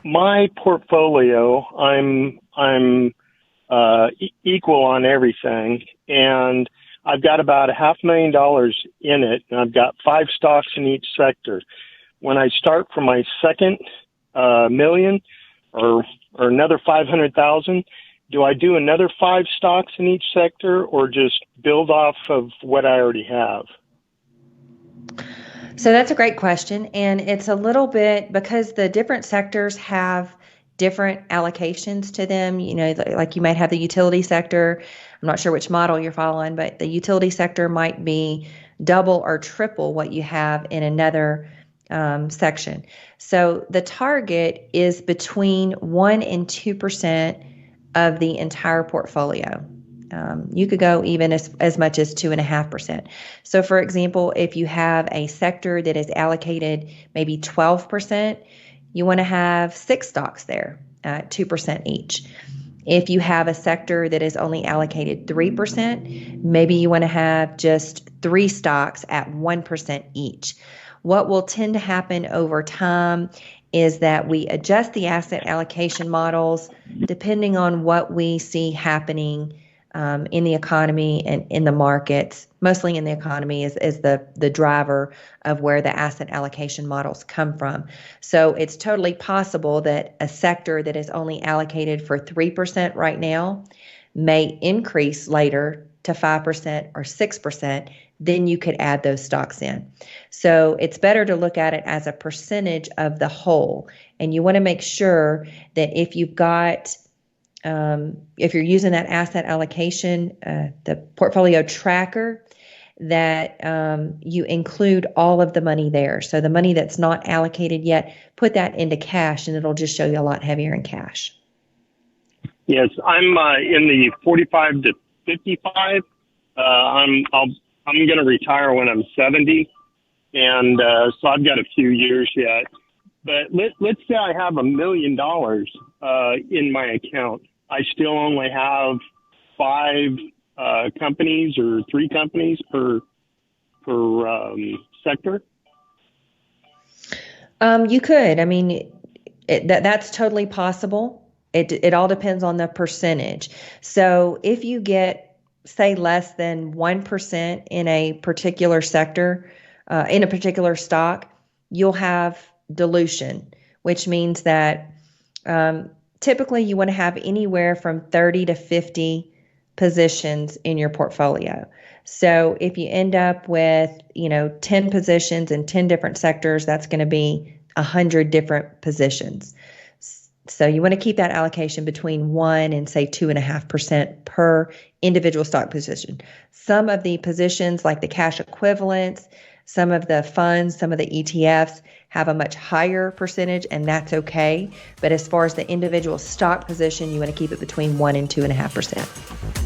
my portfolio, I'm equal on everything, and I've got about $500,000 in it, and I've got 5 stocks in each sector. When I start from my second million or another 500,000, do I do another 5 stocks in each sector, or just build off of what I already have? So that's a great question. And it's a little bit because the different sectors have different allocations to them. Like you might have the utility sector. I'm not sure which model you're following, but the utility sector might be double or triple what you have in another section. So the target is between 1 and 2% of the entire portfolio. You could go even as much as 2.5%. So for example, if you have a sector that is allocated maybe 12%, you want to have 6 stocks there at 2% each. If you have a sector that is only allocated 3%, maybe you want to have just 3 stocks at 1% each. What will tend to happen over time is that we adjust the asset allocation models depending on what we see happening in the economy and in the markets. Mostly in the economy is the driver of where the asset allocation models come from. So it's totally possible that a sector that is only allocated for 3% right now may increase later to 5% or 6%. Then you could add those stocks in. So it's better to look at it as a percentage of the whole. And you want to make sure that if you've got if you're using that asset allocation, the portfolio tracker, that you include all of the money there. So the money that's not allocated yet, put that into cash, and it'll just show you a lot heavier in cash. Yes, I'm in the 45 to 55. I'm going to retire when I'm 70, and so I've got a few years yet. But let's say I have $1 million in my account. I still only have 5 companies or 3 companies per sector. You could. I mean, that's totally possible. It all depends on the percentage. So if you get, say, less than 1% in a particular sector, in a particular stock, you'll have dilution, which means that typically you want to have anywhere from 30 to 50 positions in your portfolio. So if you end up with, 10 positions in 10 different sectors, that's going to be 100 different positions. So you want to keep that allocation between 1 and say 2.5% per individual stock position. Some of the positions, like the cash equivalents, some of the funds, some of the ETFs have a much higher percentage, and that's okay. But as far as the individual stock position, you want to keep it between 1 and 2.5%.